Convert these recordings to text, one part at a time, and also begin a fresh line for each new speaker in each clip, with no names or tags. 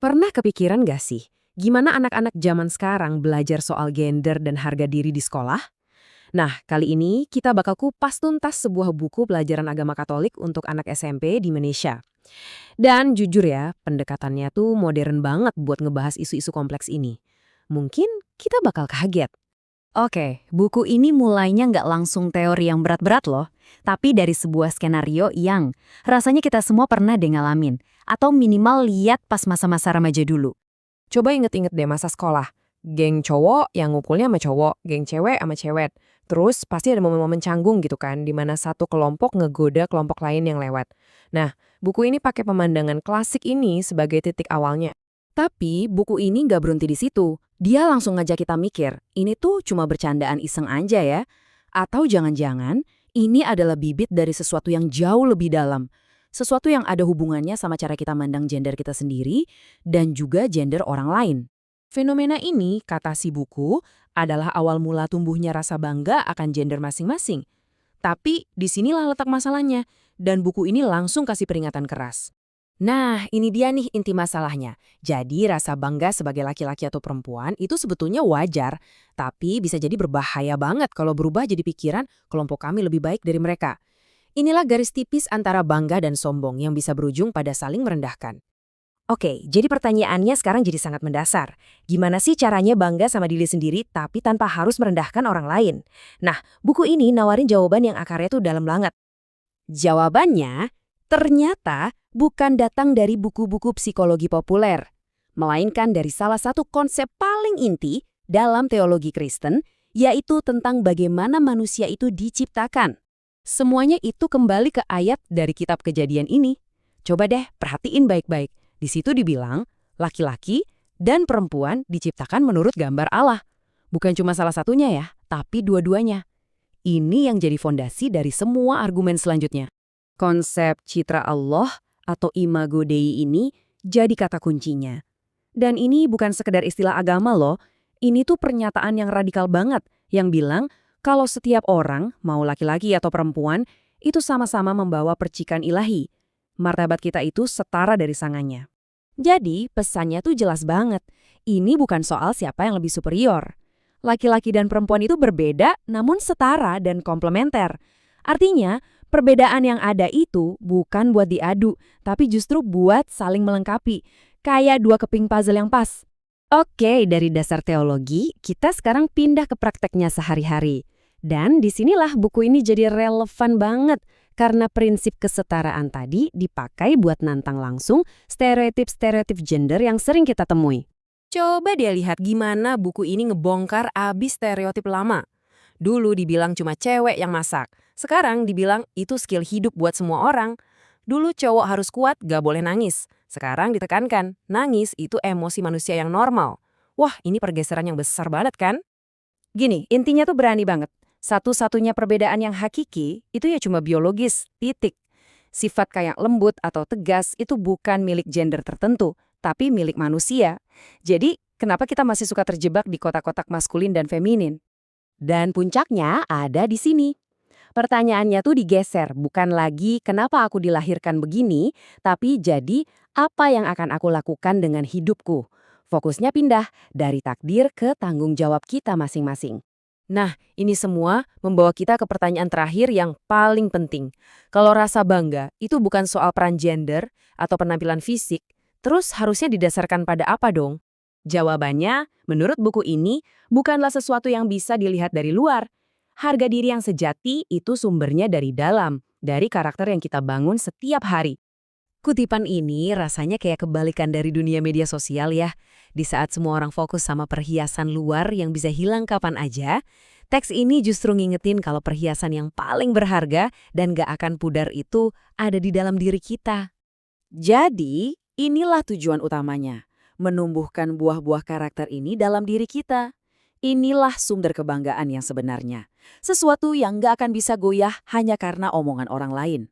Pernah kepikiran gak sih, gimana anak-anak zaman sekarang belajar soal gender dan harga diri di sekolah? Nah, kali ini kita bakal kupas tuntas sebuah buku pelajaran agama Katolik untuk anak SMP di Indonesia. Dan jujur ya, pendekatannya tuh modern banget buat ngebahas isu-isu kompleks ini. Mungkin kita bakal kaget.
Oke, buku ini mulainya nggak langsung teori yang berat-berat loh, tapi dari sebuah skenario yang rasanya kita semua pernah deh ngalamin, atau minimal lihat pas masa-masa remaja dulu.
Coba inget-inget deh masa sekolah. Geng cowok yang ngumpulnya sama cowok, geng cewek sama cewek. Terus pasti ada momen-momen canggung gitu kan, di mana satu kelompok ngegoda kelompok lain yang lewat. Nah, buku ini pakai pemandangan klasik ini sebagai titik awalnya.
Tapi buku ini nggak berhenti di situ. Dia langsung ngajak kita mikir, ini tuh cuma bercandaan iseng aja ya? Atau jangan-jangan ini adalah bibit dari sesuatu yang jauh lebih dalam. Sesuatu yang ada hubungannya sama cara kita mandang gender kita sendiri dan juga gender orang lain.
Fenomena ini, kata si buku, adalah awal mula tumbuhnya rasa bangga akan gender masing-masing. Tapi disinilah letak masalahnya, dan buku ini langsung kasih peringatan keras. Nah, ini dia nih inti masalahnya. Jadi rasa bangga sebagai laki-laki atau perempuan itu sebetulnya wajar, tapi bisa jadi berbahaya banget kalau berubah jadi pikiran kelompok kami lebih baik dari mereka. Inilah garis tipis antara bangga dan sombong yang bisa berujung pada saling merendahkan. Oke, jadi pertanyaannya sekarang jadi sangat mendasar. Gimana sih caranya bangga sama diri sendiri tapi tanpa harus merendahkan orang lain? Nah, buku ini nawarin jawaban yang akarnya tuh dalam banget. Jawabannya ternyata bukan datang dari buku-buku psikologi populer, melainkan dari salah satu konsep paling inti dalam teologi Kristen, yaitu tentang bagaimana manusia itu diciptakan. Semuanya itu kembali ke ayat dari kitab Kejadian ini. Coba deh perhatiin baik-baik. Di situ dibilang, laki-laki dan perempuan diciptakan menurut gambar Allah. Bukan cuma salah satunya ya, tapi dua-duanya. Ini yang jadi fondasi dari semua argumen selanjutnya. Konsep citra Allah atau imago Dei ini jadi kata kuncinya. Dan ini bukan sekedar istilah agama loh, ini tuh pernyataan yang radikal banget yang bilang kalau setiap orang, mau laki-laki atau perempuan, itu sama-sama membawa percikan ilahi. Martabat kita itu setara dari sangannya. Jadi pesannya tuh jelas banget, ini bukan soal siapa yang lebih superior. Laki-laki dan perempuan itu berbeda namun setara dan komplementer. Artinya, perbedaan yang ada itu bukan buat diadu, tapi justru buat saling melengkapi. Kayak dua keping puzzle yang pas. Oke, dari dasar teologi, kita sekarang pindah ke prakteknya sehari-hari. Dan disinilah buku ini jadi relevan banget, karena prinsip kesetaraan tadi dipakai buat nantang langsung stereotip-stereotip gender yang sering kita temui. Coba dia lihat gimana buku ini ngebongkar abis stereotip lama. Dulu dibilang cuma cewek yang masak. Sekarang dibilang itu skill hidup buat semua orang. Dulu cowok harus kuat, gak boleh nangis. Sekarang ditekankan, nangis itu emosi manusia yang normal. Wah, ini pergeseran yang besar banget kan? Gini, intinya tuh berani banget. Satu-satunya perbedaan yang hakiki itu ya cuma biologis, titik. Sifat kayak lembut atau tegas itu bukan milik gender tertentu, tapi milik manusia. Jadi, kenapa kita masih suka terjebak di kotak-kotak maskulin dan feminin? Dan puncaknya ada di sini. Pertanyaannya tuh digeser, bukan lagi kenapa aku dilahirkan begini, tapi jadi apa yang akan aku lakukan dengan hidupku. Fokusnya pindah dari takdir ke tanggung jawab kita masing-masing. Nah, ini semua membawa kita ke pertanyaan terakhir yang paling penting. Kalau rasa bangga itu bukan soal peran gender atau penampilan fisik, terus harusnya didasarkan pada apa dong? Jawabannya, menurut buku ini, bukanlah sesuatu yang bisa dilihat dari luar. Harga diri yang sejati itu sumbernya dari dalam, dari karakter yang kita bangun setiap hari. Kutipan ini rasanya kayak kebalikan dari dunia media sosial ya. Di saat semua orang fokus sama perhiasan luar yang bisa hilang kapan aja, teks ini justru ngingetin kalau perhiasan yang paling berharga dan gak akan pudar itu ada di dalam diri kita. Jadi, inilah tujuan utamanya, menumbuhkan buah-buah karakter ini dalam diri kita. Inilah sumber kebanggaan yang sebenarnya. Sesuatu yang gak akan bisa goyah hanya karena omongan orang lain.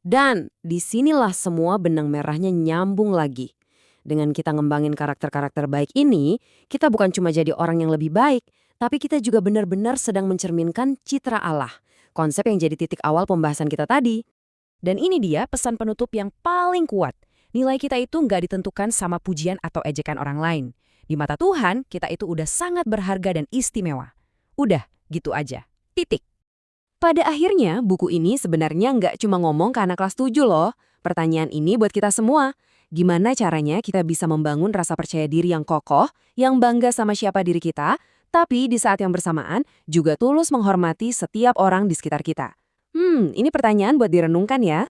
Dan disinilah semua benang merahnya nyambung lagi. Dengan kita ngembangin karakter-karakter baik ini, kita bukan cuma jadi orang yang lebih baik, tapi kita juga benar-benar sedang mencerminkan citra Allah. Konsep yang jadi titik awal pembahasan kita tadi. Dan ini dia pesan penutup yang paling kuat.
Nilai kita itu nggak ditentukan sama pujian atau ejekan orang lain. Di mata Tuhan, kita itu udah sangat berharga dan istimewa. Udah, gitu aja. Titik.
Pada akhirnya, buku ini sebenarnya nggak cuma ngomong ke anak kelas 7 loh. Pertanyaan ini buat kita semua. Gimana caranya kita bisa membangun rasa percaya diri yang kokoh, yang bangga sama siapa diri kita, tapi di saat yang bersamaan juga tulus menghormati setiap orang di sekitar kita? Ini pertanyaan buat direnungkan ya.